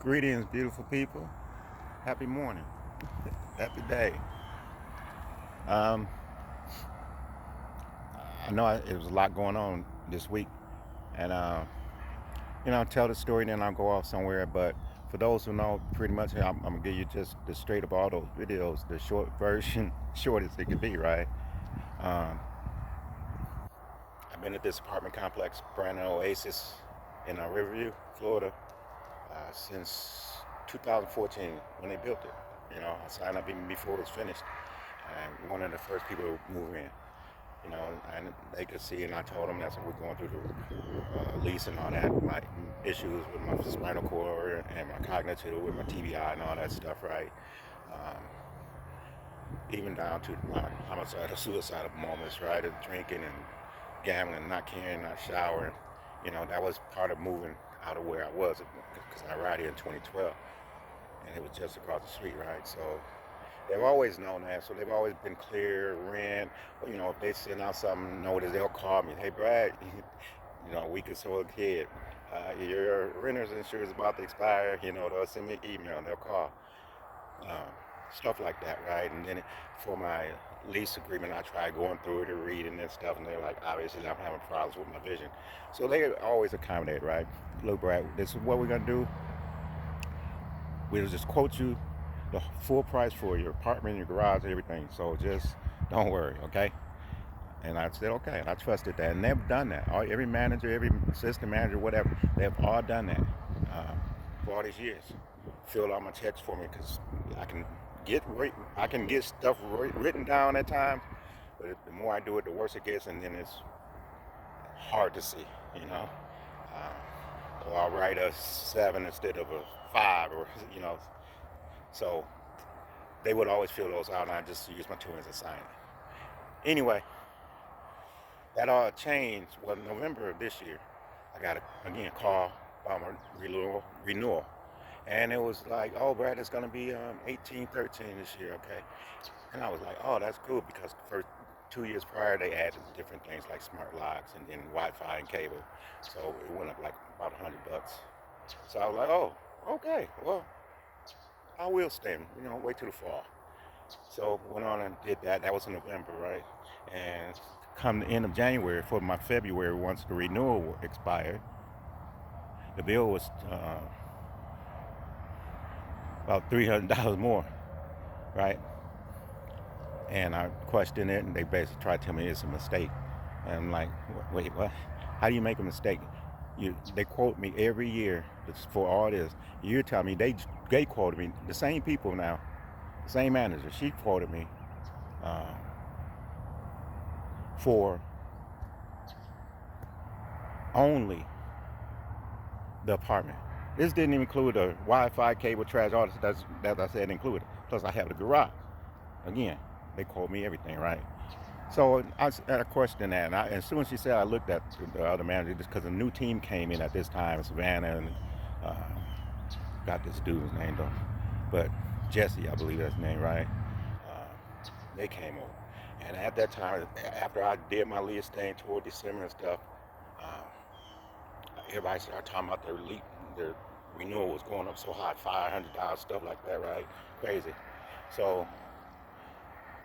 Greetings, beautiful people. Happy morning. Happy day. Um, I know it was a lot going on this week, and I'll tell the story, then I'll go off somewhere. But for those who know, pretty much, I'm gonna give you just the straight of all those videos, the short version, short as it could be, right? Um, I've been at this apartment complex, Brandon Oasis, in Riverview, Florida, since 2014 when they built it. I signed up even before it was finished, and one of the first people to move in. And they could see, and I told them that's what we're going through the lease and all that, my issues with my spinal cord and my cognitive, with my TBI and all that stuff, right? Um, Even down to my homicidal, suicidal moments, right? Of drinking and gambling, not caring, not showering. That was part of moving out of where I was, because I arrived here in 2012, and it was just across the street, right? So they've always known that, so they've always been clear, rent. If they send out some notice, they'll call me. Hey, Brad, a week or so ahead, your renter's insurance is about to expire. They'll send me an email and they'll call. Um, Stuff like that, right? And then for my lease agreement, I tried going through it and reading and stuff, and they're like, obviously, I'm having problems with my vision. So they always accommodate, right? Look, Brad, this is what we're gonna do. We'll just quote you the full price for your apartment, your garage, everything. So just don't worry, okay? And I said, okay, and I trusted that. And they've done that. Every manager, every assistant manager, whatever, they've all done that for all these years. Filled out my checks for me, because I can I can get stuff written down at times, but the more I do it, the worse it gets, and then it's hard to see, you know. Or I'll write a 7 instead of a 5, or So they would always fill those out, and I just use my two hands and sign it. Anyway, that all changed. Well, November of this year, I got again call about my renewal, and it was like, oh, Brad, it's gonna be 1813 this year, okay? And I was like, oh, that's cool, because the first 2 years prior they added different things like smart locks and then Wi-Fi and cable, so it went up like about $100. So I was like, oh, okay, well, I will stay, wait till the fall. So went on and did that. That was in November, right? And come the end of January, for my February, once the renewal expired, the bill was about $300 more, right? And I questioned it, and they basically tried to tell me it's a mistake. And I'm like, wait, what? How do you make a mistake? They quote me every year for all this. You're telling me they quoted me, the same people now, the same manager. She quoted me uh, for only the apartment. This didn't even include the Wi-Fi, cable, trash, all this that I said included. Plus, I have the garage. Again, they quote me everything, right? So I questioned that, and as soon as she said, I looked at the other manager, just because a new team came in at this time, Savannah, and uh, got this dude's name though, but Jesse, I believe that's his name, right? They came over, and at that time, after I did my lease thing toward December and stuff, um, everybody started talking about their renewal was going up so high, $500, stuff like that, right? Crazy. So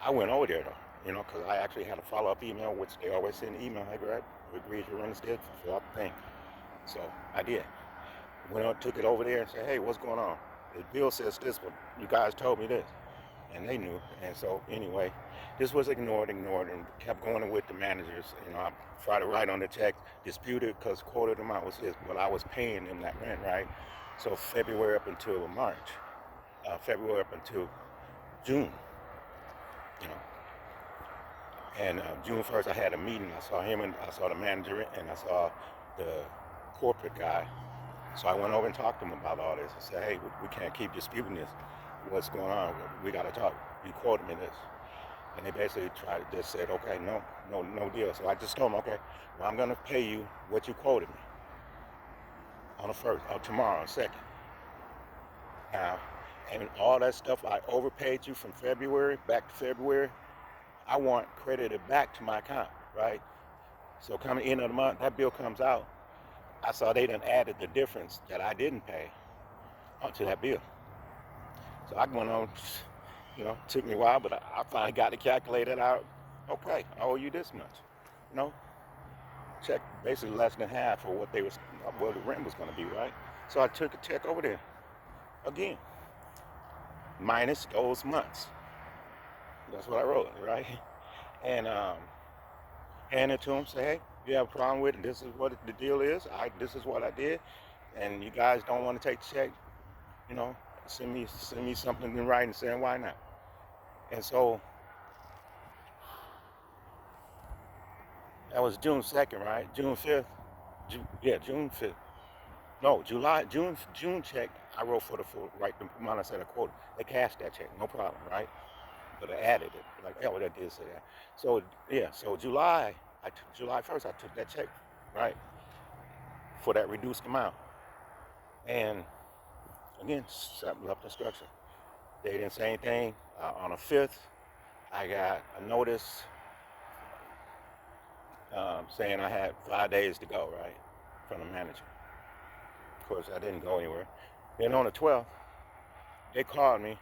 I went over there though, because I actually had a follow-up email, which they always send an email. Hey, Greg, we agreed to run this deal, fill out the thing. So I did. Went on, took it over there and said, hey, what's going on? The bill says this, but you guys told me this. And they knew. And so anyway, this was ignored, and kept going with the managers. I tried to write on the check, disputed, because quoted amount was this, but I was paying them that rent, right? So February up until March, February up until June, you know. And June 1st, I had a meeting. I saw him, and I saw the manager, and I saw the corporate guy. So I went over and talked to him about all this. I said, hey, we can't keep disputing this. What's going on? We got to talk. You quoted me this. And they basically just said, okay, no deal. So I just told them, okay, well, I'm going to pay you what you quoted me on the 1st, or tomorrow, on the 2nd. Now, and all that stuff I overpaid you from February, back to February, I want credited back to my account, right? So coming end of the month, that bill comes out. I saw they done added the difference that I didn't pay, onto that bill. So I went on, took me a while, but I finally got it calculated out. Okay, I owe you this much. You know, check basically less than half of what the rent was going to be, right? So I took a check over there again, minus those months. That's what I wrote, right? And hand it to him, say, hey, you have a problem with it, this is what the deal is. This is what I did, and you guys don't want to take the check, you know, send me something in writing saying why not. And so that was June 2nd, right? June 5th. June 5th. No, June check I wrote for the full, right, the amount I said I quoted. They cashed that check, no problem, right? But I added it, like, oh, that did say that. So, yeah, so July 1st, I took that check, right, for that reduced amount. And again, something left instruction. They didn't say anything. On the 5th, I got a notice saying I had 5 days to go, right, from the manager. Of course, I didn't go anywhere. Then on the 12th, they called me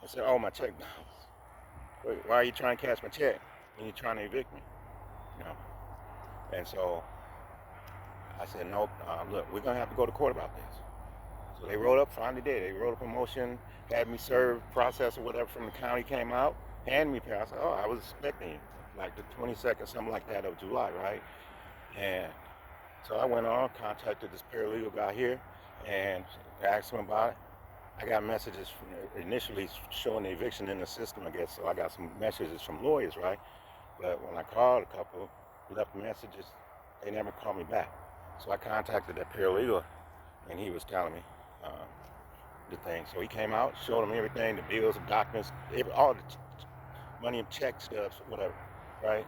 and said, oh, my check bounced. Wait, why are you trying to cash my check when you're trying to evict me? You know? And so I said, nope, look, we're going to have to go to court about this. So they wrote up, finally did. They wrote up a motion, had me serve, process or whatever from the county came out, handed me pay. I said, oh, I was expecting you, like the 22nd, something like that of July, right? And so I went on, contacted this paralegal guy here, and asked him about it. I got messages initially showing the eviction in the system, I guess, so I got some messages from lawyers, right? But when I called a couple, left messages, they never called me back. So I contacted that paralegal, and he was telling me the thing. So he came out, showed him everything, the bills, the documents, all the money and check stubs, whatever, right?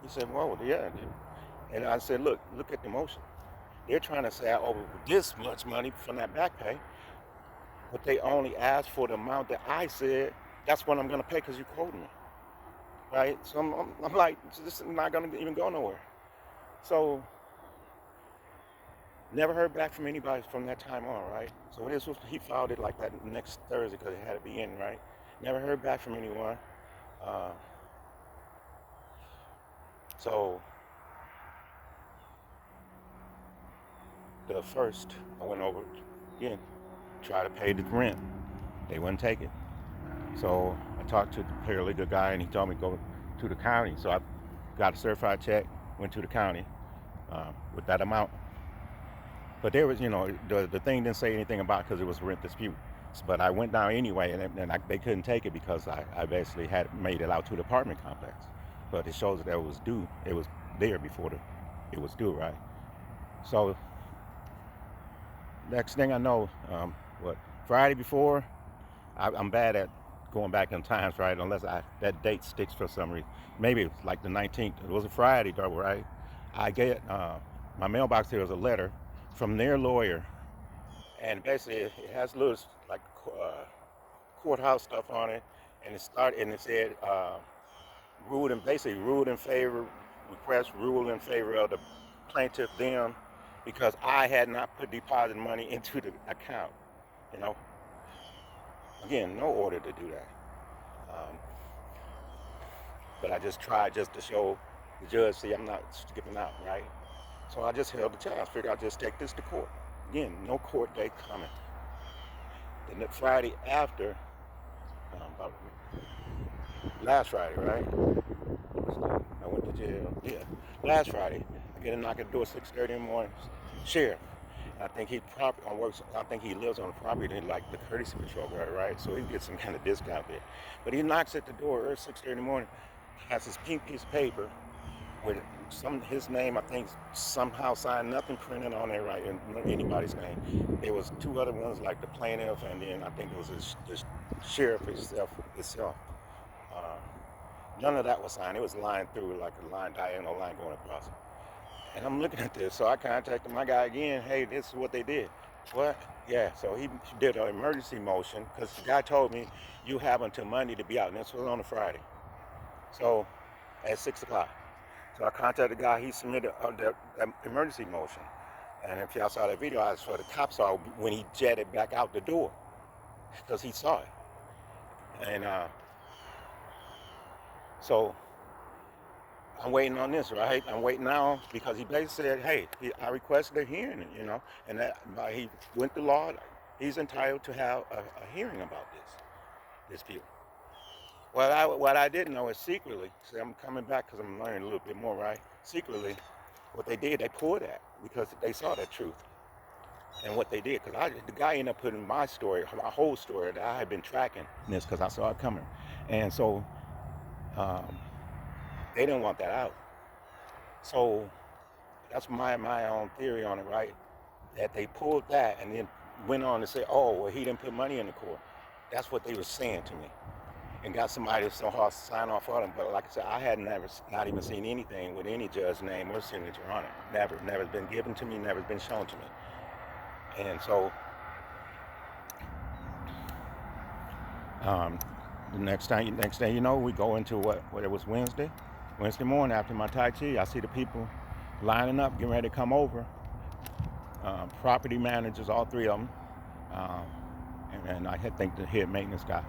He said, whoa, yeah. And I said, look at the motion. They're trying to say I owe this much money from that back pay, but they only asked for the amount that I said, that's what I'm going to pay because you quoted me, right? So I'm like, this is not going to even go nowhere. So never heard back from anybody from that time on, right? So he filed it like that next Thursday because it had to be in, right? Never heard back from anyone. So the first, I went over again, try to pay the rent. They wouldn't take it. So I talked to the paralegal guy and he told me to go to the county. So I got a certified check, went to the county with that amount. But there was, the thing didn't say anything about because it was a rent dispute. But I went down anyway, and they couldn't take it because I basically had made it out to the apartment complex. But it shows that it was due. It was there before it was due, right? So next thing I know, Friday before, I'm bad at going back in times, right? Unless that date sticks for some reason. Maybe it was like the 19th. It was a Friday, though, right? I get my mailbox here was a letter from their lawyer, and basically it has little like courthouse stuff on it, and it said ruled in favor of the plaintiff them because I had not put deposit money into the account. You know, again, no order to do that. But I just tried just to show the judge, see, I'm not skipping out, right? So I just held the chance. Figured I'd just take this to court. Again, no court date coming. Then the Friday after, about last Friday, right? I went to jail. Yeah, last Friday. I get a knock at the door 6:30 in the morning. Sheriff. I think he lives on the property like the courtesy patrol guard, right? So he gets some kind of discount there. But he knocks at the door early 6:30 in the morning, has his pink piece of paper with his name, I think somehow signed, nothing printed on there, right, in anybody's name. There was two other ones like the plaintiff, and then I think it was the sheriff itself. None of that was signed. It was lined through like a diagonal line going across. And I'm looking at this, so I contacted my guy again. Hey, this is what they did. What? Yeah, so he did an emergency motion because the guy told me you have until Monday to be out, and this was on a Friday. So at 6 o'clock. So I contacted the guy, he submitted that emergency motion. And if y'all saw that video, I saw the cops saw when he jetted back out the door because he saw it. And so I'm waiting on this, right? I'm waiting now because he basically said, hey, I requested a hearing, and that he went to law. He's entitled to have a hearing about this deal. What I didn't know is secretly, see, I'm coming back because I'm learning a little bit more, right? Secretly, what they did, they pulled that because they saw the truth. And what they did, because the guy ended up putting my story, my whole story that I had been tracking this because I saw it coming. And so um, they didn't want that out. So that's my own theory on it, right? That they pulled that and then went on to say, oh, well, he didn't put money in the court. That's what they were saying to me. And got somebody to sign off on them. But like I said, I had not even seen anything with any judge's name or signature on it. Never been given to me, never been shown to me. And so the next day, we go into what it was Wednesday morning after my Tai Chi. I see the people lining up, getting ready to come over. Property managers, all three of them, and I think the head maintenance guy.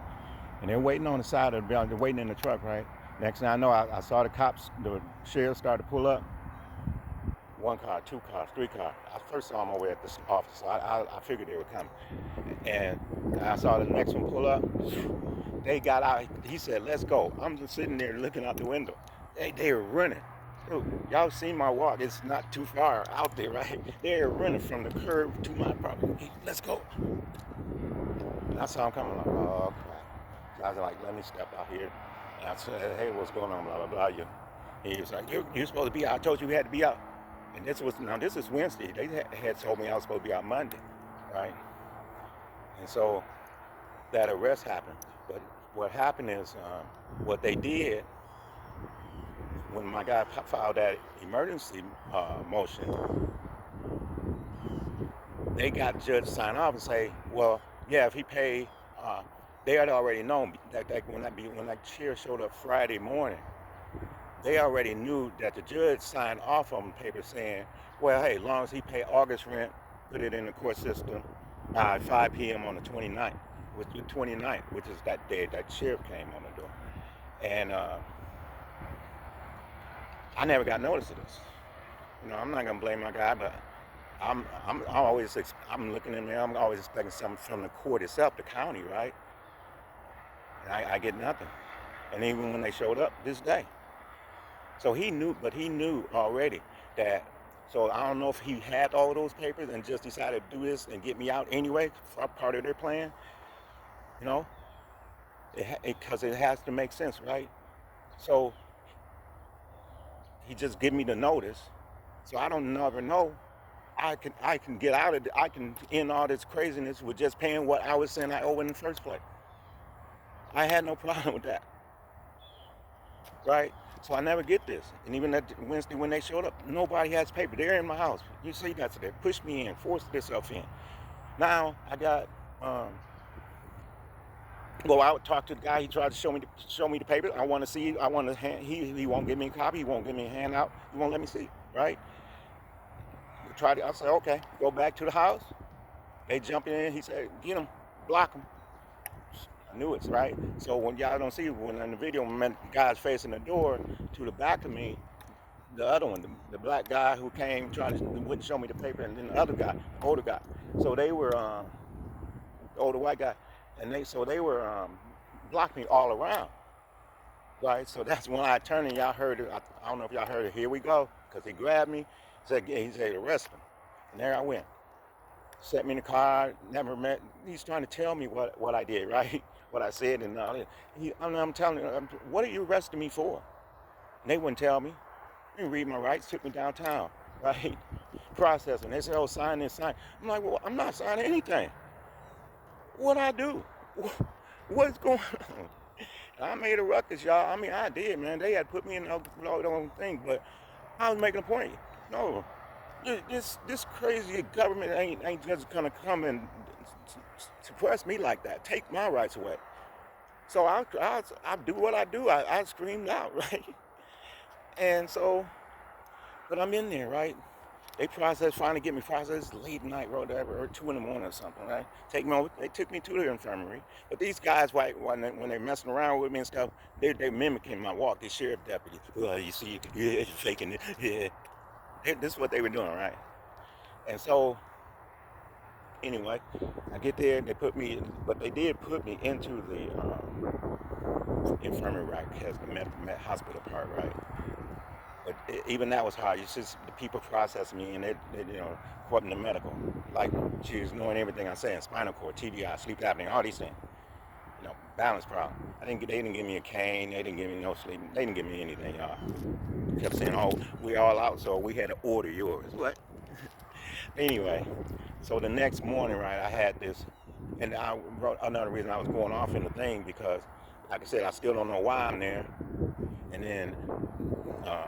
And they're waiting on the side of the building, they're waiting in the truck, right? Next thing I know, I saw the cops, the sheriff started to pull up. 1 car, 2 cars, 3 cars. I first saw them over at the office, so I figured they were coming. And I saw the next one pull up. They got out. He said, let's go. I'm just sitting there looking out the window. They were running. Dude, y'all seen my walk. It's not too far out there, right? They're running from the curb to my property. Hey, let's go. And I saw him coming, like, oh, crap. I was like, let me step out here. And I said, hey, what's going on, blah, blah, blah. He was like, you're supposed to be out. I told you we had to be out. And this is Wednesday. They had told me I was supposed to be out Monday, right? And so that arrest happened. But what happened is what they did when my guy filed that emergency motion, they got the judge to sign off and say, well, yeah, if he paid, they had already known that when that chair showed up Friday morning, they already knew that the judge signed off on the paper saying, well, hey, as long as he paid August rent, put it in the court system by 5 p.m. on the 29th, which is that day that sheriff came on the door. And I never got notice of this. I'm not gonna blame my guy, but I'm looking in there. I'm always expecting something from the court itself, the county, right? And I get nothing. And even when they showed up this day. So he knew already that, so I don't know if he had all those papers and just decided to do this and get me out anyway, for part of their plan, because it has to make sense, right? So he just give me the notice, so I don't never know. I can get out of it. I can end all this craziness with just paying what I was saying I owe in the first place. I had no problem with that, right? So I never get this. And even that Wednesday when they showed up, nobody has paper. They're in my house. You see that today. Pushed me in, forced themselves in. Now I got, go out, talk to the guy. He tried to show me the paper. I want to see. He won't give me a copy. He won't give me a handout. He won't let me see. Right? I said, okay. Go back to the house. They jump in. He said, get him, block him. I knew it, right? So when y'all don't see, when in the video, when the guy's facing the door to the back of me, the other one, the black guy who came, wouldn't show me the paper, and then the other guy, the older guy. So they were, the older white guy, and they were blocking me all around, right? So that's when I turned and y'all heard it. I don't know if y'all heard it. Here we go, because he grabbed me, he said arrest him, and there I went. Set me in the car, never met. He's trying to tell me what I did, right? What I said, and all that. I'm telling him, what are you arresting me for? And they wouldn't tell me. They didn't read my rights, took me downtown, right? Processing. They said, oh, sign this, sign. I'm like, well, I'm not signing anything. What'd I do? What's going on? I made a ruckus, y'all. I mean, I did, man. They had put me in the own thing, but I was making a point. No. This crazy government ain't just gonna come and suppress me like that. Take my rights away. So I do what I do. I screamed out, right? And so, but I'm in there, right? They trying to get me processed late night, or 2 in the morning or something, right? Take me over. They took me to the infirmary. But these guys, right, when they messing around with me and stuff, they mimicking my walk. The sheriff deputy, well, you see, yeah, faking it, yeah. This is what they were doing, right? And so, anyway, I get there. They put me, but they did put me into the infirmary, right? Has the hospital part, right? But even that was hard. It's just the people processing me, and they quoting the medical, like she was knowing everything I'm saying: spinal cord, TBI, sleep apnea, all these things. Balance problem. They didn't give me a cane. They didn't give me no sleep. They didn't give me anything, y'all. Kept saying, "Oh, we all out, so we had to order yours." What? Anyway, so the next morning, right, I had this, and I wrote another reason I was going off in the thing because, like I said, I still don't know why I'm there. And then uh,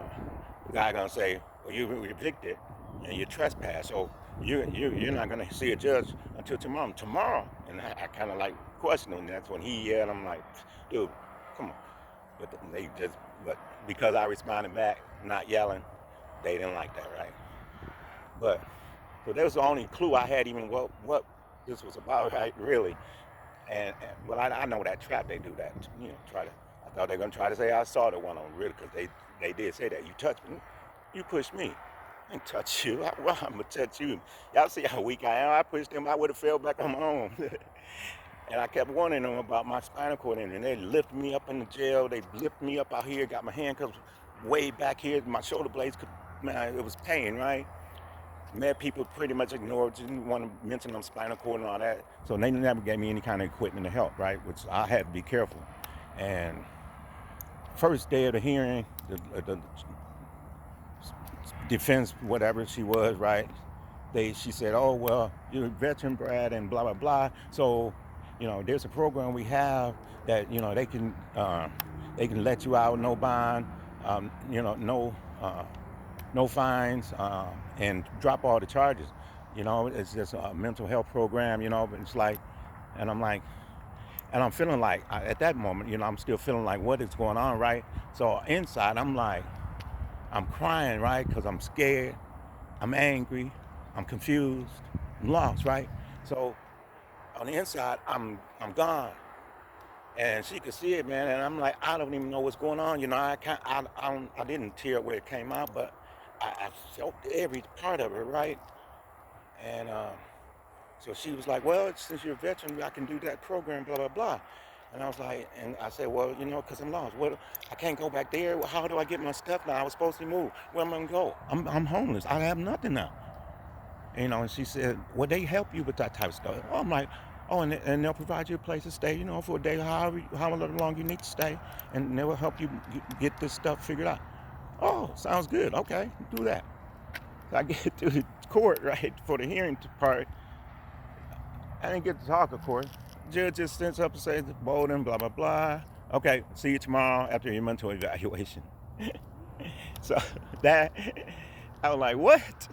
the guy gonna say, "Well, you were evicted and you trespass, so you're not gonna see a judge until tomorrow." Tomorrow, and I kind of like questioned him. That's when he yelled. I'm like, "Dude, come on!" But because I responded back, not yelling, they didn't like that, right? But so that was the only clue I had, even what this was about, right? Really. And well, I know that trap they do that. Try to. I thought they were gonna try to say I saw the one on really, because they did say that you touched me, you pushed me. I didn't touch you. Well, I'm gonna touch you. Y'all see how weak I am. I pushed them. I would have fell back on my own. And I kept warning them about my spinal cord injury. And they lifted me up in the jail. They lifted me up out here. Got my handcuffs way back here. My shoulder blades man, it was pain, right? Mad people pretty much ignored, didn't want to mention them spinal cord and all that. So they never gave me any kind of equipment to help, right? Which I had to be careful. And first day of the hearing, the defense, whatever she was, right? She said, "Oh well, you're a veteran, Brad, and blah blah blah. So, there's a program we have that they can let you out, no bond, no no fines, and drop all the charges. It's just a mental health program. But it's like, and I'm like, and I'm feeling like at that moment, I'm still feeling like what is going on, right? So inside, I'm like, I'm crying, right? Because I'm scared, I'm angry, I'm confused, I'm lost, right? So on the inside, I'm gone. And she could see it, man. And I'm like, I don't even know what's going on. I can't, I didn't tear where it came out, but I felt every part of it, right? And so she was like, "Well, since you're a veteran, I can do that program, blah blah blah." And I was like, and I said, "Well, because I'm lost. What? I can't go back there. How do I get my stuff now? I was supposed to move. Where am I gonna go? I'm homeless. I have nothing now." And she said, "Well, they help you with that type of stuff." Oh, I'm like, "Oh, and they'll provide you a place to stay, for a day, however long you need to stay, and they will help you get this stuff figured out." Oh, sounds good. Okay, do that. So I get to the court, right, for the hearing part. I didn't get to talk, of course. Judge just sends up and says, "Bolden, blah blah blah. Okay, see you tomorrow after your mental evaluation." So that I was like, "What?"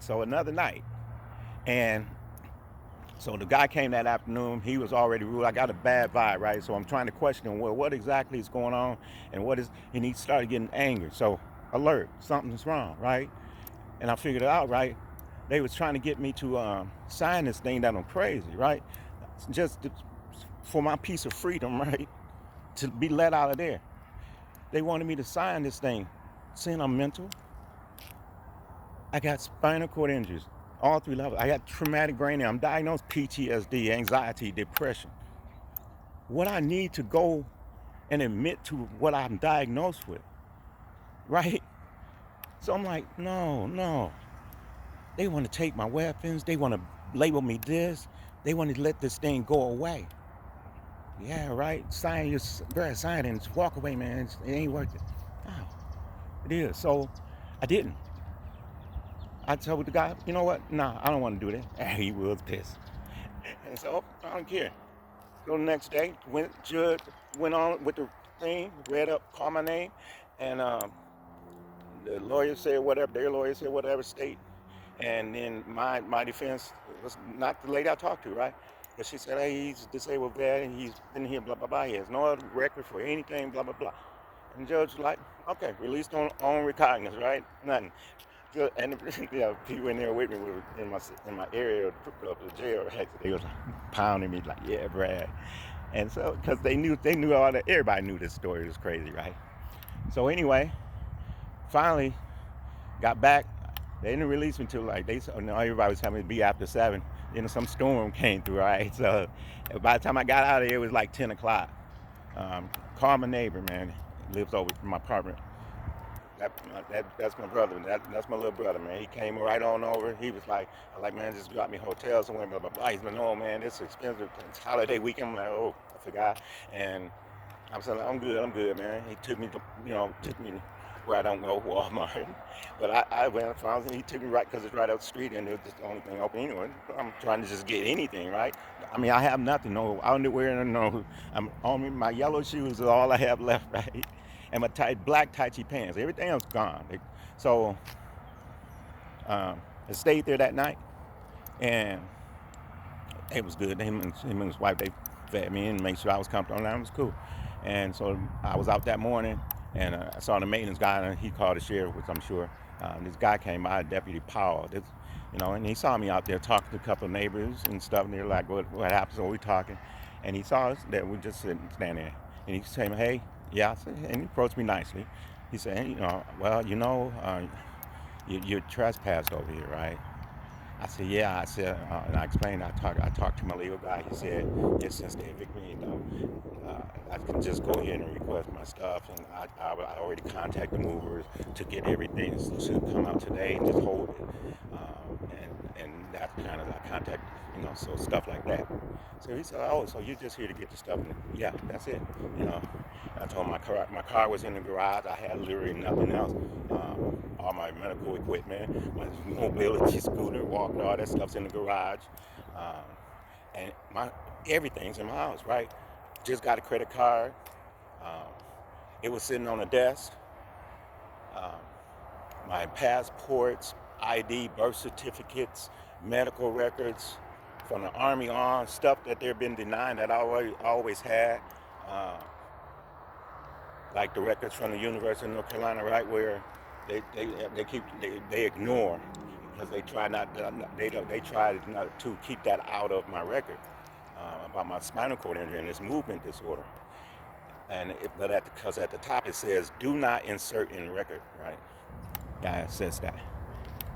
So another night, and so the guy came that afternoon. He was already ruled. I got a bad vibe, right? So I'm trying to question him. Well, what exactly is going on, and and he started getting angry. So alert, something's wrong, right? And I figured it out, right? They was trying to get me to sign this thing that I'm crazy, right? Just for my piece of freedom, right? To be let out of there. They wanted me to sign this thing saying I'm mental. I got spinal cord injuries, all 3 levels. I got traumatic brain injury. I'm diagnosed PTSD, anxiety, depression. What I need to go and admit to what I'm diagnosed with, right? So I'm like, no, no. They want to take my weapons. They want to label me this. They want to let this thing go away. Yeah, right. Sign your sign and walk away, man. It ain't worth it. No, it is. So I didn't. I told the guy, you know what? Nah, I don't want to do that. And he was pissed. And so I don't care. So the next day, judge went on with the thing, read up, called my name, and the lawyer said whatever. Their lawyer said whatever, state. And then my defense was not the lady I talked to, right? But she said, "Hey, he's a disabled vet, and he's been here, blah blah blah. He has no other record for anything, blah blah blah." And the judge was like, "Okay, released on recognizance, right? Nothing." So, and people in there with me were in my area of the jail, right? So they was pounding me like, yeah, Brad. And so, because they knew all that, everybody knew this story. It was crazy, right? So anyway, finally got back. They didn't release me till like everybody was telling me to be after 7. Then some storm came through, right? So by the time I got out of here, it was like 10 o'clock. Called my neighbor, man, lives over in my apartment. That's my brother. That's my little brother, man. He came right on over. He was like, man, just got me hotels and went blah blah blah. He's like, no, man, it's expensive. It's holiday weekend. I'm like, oh, I forgot. And I'm saying, I'm good, man. He took me to, took me where I don't know, Walmart. But I went and found him. He took me right because it's right up the street and it was just the only thing open anyway. I'm trying to just get anything, right? I mean, I have nothing, no underwear, no. I'm on me. My yellow shoes are all I have left, right? And my black tight pants. Everything else gone. So I stayed there that night, and it was good. Him and his wife, they fed me and made sure I was comfortable, and it was cool. And so I was out that morning, and I saw the maintenance guy, and he called the sheriff, which I'm sure. This guy came by, Deputy Powell, and he saw me out there talking to a couple of neighbors and stuff, and they're like, what happened? So we talking, and he saw us that we just standing there, and he said, hey, yeah, and he approached me nicely. He said, hey, well, you're trespassed over here, right? I said, yeah. I said, and I explained. I talked to my legal guy. He said, yes, since they evict me, I can just go ahead and request my stuff. And I already contacted the movers to get everything. So she'll come out today and just hold it. And that's kind of I contact, so stuff like that. So he said, oh, so you're just here to get the stuff? And yeah, that's it. You know, I told him my car was in the garage. I had literally nothing else. All my medical equipment, my mobility scooter, walker, all that stuff's in the garage. Um, and my everything's in my house, right? Just got a credit card. Um, it was sitting on a desk. Um, my passports, ID, birth certificates, medical records from the Army on, stuff that they've been denying that I always had. Uh, like the records from the University of North Carolina, right, where they ignore because they try they try not to keep that out of my record about my spinal cord injury and this movement disorder. Because at the top it says do not insert in record, right? Yeah, it says that.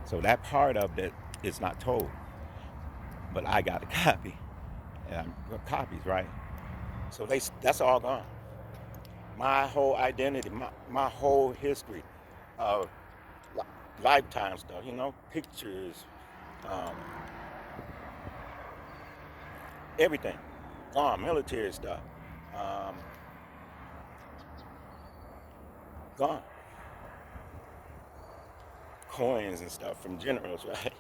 So that part of it is not told, but I got a copy, and copies, right? So that's all gone. My whole identity, my whole history of lifetime stuff, pictures, um, everything, gone, military stuff, um, gone, coins and stuff from generals, right?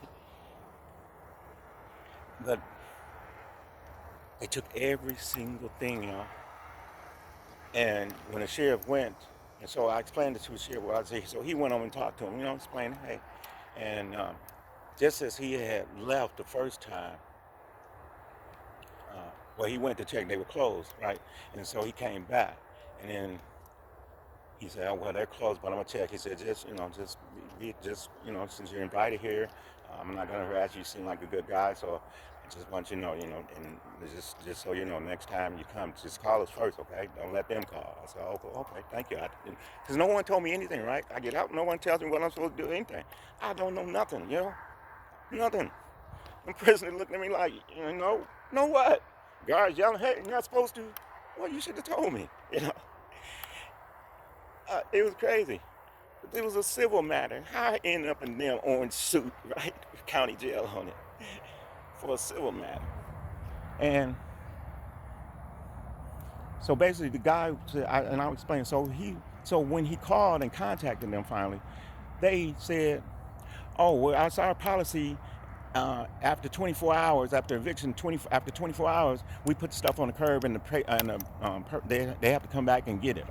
But they took every single thing, And when the sheriff went, and so I explained it to the sheriff, so he went over and talked to him, explaining, hey, and just as he had left the first time, well, he went to check, they were closed, right? And so he came back, and then he said, oh, well, they're closed, but I'm gonna check. He said, since you're invited here, I'm not gonna harass you. You seem like a good guy, so I just want you to know, and just so you know, next time you come, just call us first, okay? Don't let them call. I said, okay, thank you. Because no one told me anything, right? I get out, no one tells me what I'm supposed to do, anything. I don't know nothing, nothing. The prisoner looked at me like, know what? Guards yelling, hey, you're not supposed to. Well, you should have told me, It was crazy. But it was a civil matter. How I ended up in them orange suit, right? County jail on it for a civil matter. And so basically the guy said, and I'll explain. So when he called and contacted them finally, they said, oh, well, that's our policy. After 24 hours, after eviction, after 24 hours, we put the stuff on the curb and they have to come back and get it,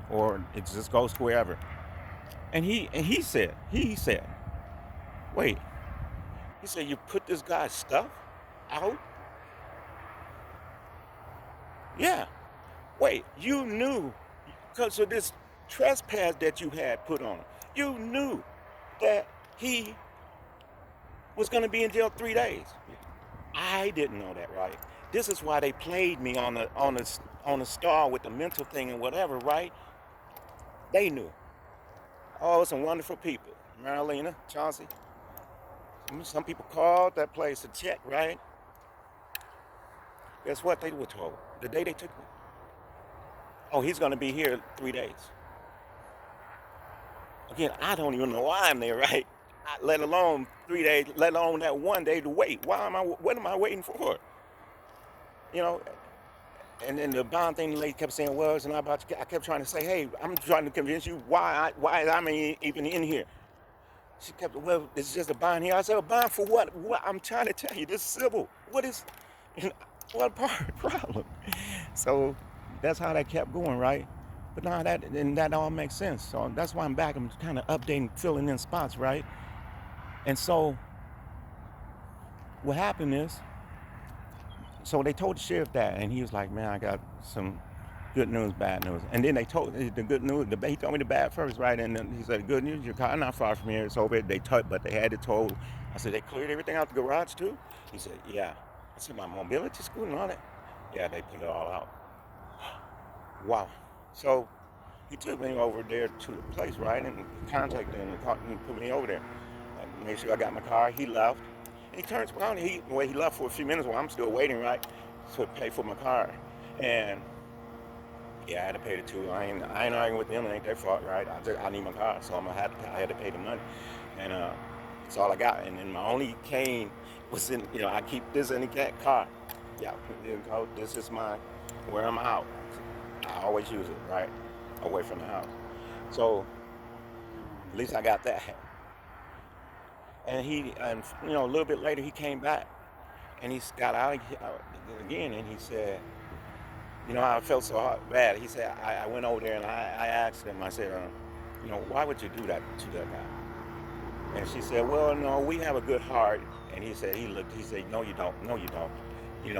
or it just goes wherever. And he said, wait, he said, you put this guy's stuff out? Yeah. Wait, you knew because of this trespass that you had put on him. You knew that he was going to be in jail 3 days. I didn't know that, right? This is why they played me on the star with the mental thing and whatever, right? They knew. Oh, some wonderful people. Marilena, Chauncey. Some people called that place to check, right? Guess what they were told? The day they took me. Oh, he's going to be here 3 days. Again, I don't even know why I'm there, right? Let alone 3 days, let alone that one day to wait. What am I waiting for? You know, and then the bond thing, the lady kept saying, well, it's not about you. I kept trying to say, hey, I'm trying to convince you why I'm even in here. She kept, well, it's just a bond here. I said, a bond for what? What? I'm trying to tell you, this is civil. What is, what problem? So that's how that kept going, right? But now that all makes sense. So that's why I'm back. I'm kind of updating, filling in spots, right? And so what happened is, so they told the sheriff that, and he was like, man, I got some good news, bad news. And then they told the good news, he told me the bad first, right? And then he said, the good news, your car not far from here. It's over. But they had it towed. I said, they cleared everything out the garage too? He said, yeah. I said, my mobility scooter and all that? Yeah, they put it all out. Wow. So he took me over there to the place, right? And contacted him and put me over there. And made sure I got my car. He left. And he turns around. He left for a few minutes while I'm still waiting, right? To pay for my car. And yeah, I had to pay the two. I ain't arguing with them. It ain't their fault, right? I need my car, so I had to pay the money, and that's all I got. And then my only cane was in, I keep this in the car. Yeah, this is where I'm out. I always use it, right, away from the house. So at least I got that. And a little bit later he came back, and he got out again, and he said, I felt so bad. He said, I went over there and I asked him, I said, why would you do that to that guy? And she said, well, no, we have a good heart. And he said, he said, no, you don't. No, you don't. You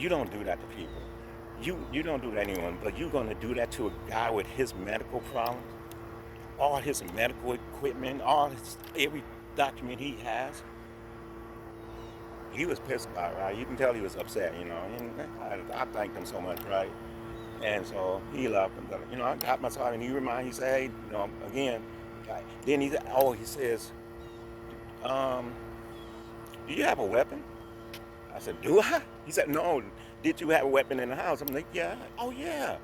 don't do that to people. You don't do that to anyone, but you're going to do that to a guy with his medical problems, all his medical equipment, every document he has. He was pissed about it, right? You can tell he was upset, and I thanked him so much, right? And so he left, and I got myself, and he said, hey, again, then he says, do you have a weapon? I said, do I? He said, no, did you have a weapon in the house? I'm like, yeah. Oh, yeah.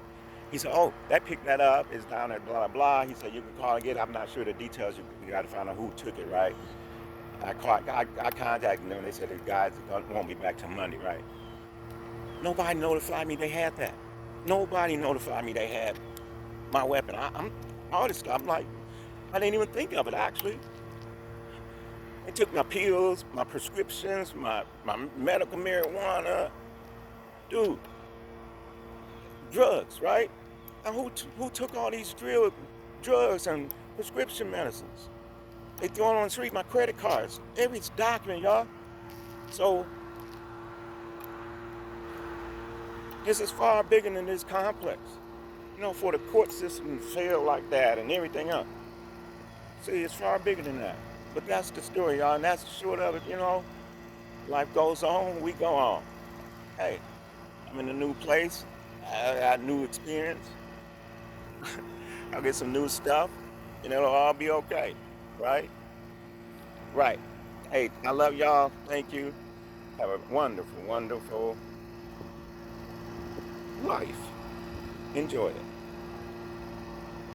He said, oh, that picked that up, it's down there, blah, blah, blah. He said, you can call and get it. I'm not sure the details, you got to find out who took it, right? I contacted them. They said the guys won't be back till Monday, right? Nobody notified me they had that. Nobody notified me they had my weapon. I'm all this stuff. I'm like, I didn't even think of it actually. They took my pills, my prescriptions, my medical marijuana, dude, drugs, right? And who took all these drugs and prescription medicines? They throw it on the street, my credit cards, every document, y'all. So this is far bigger than this complex. For the court system to fail like that and everything else. See, it's far bigger than that. But that's the story, y'all, and that's the short of it, Life goes on, we go on. Hey, I'm in a new place. I got new experience. I'll get some new stuff, and it'll all be okay. Right? Right. Hey, I love y'all. Thank you. Have a wonderful, wonderful life. Enjoy it.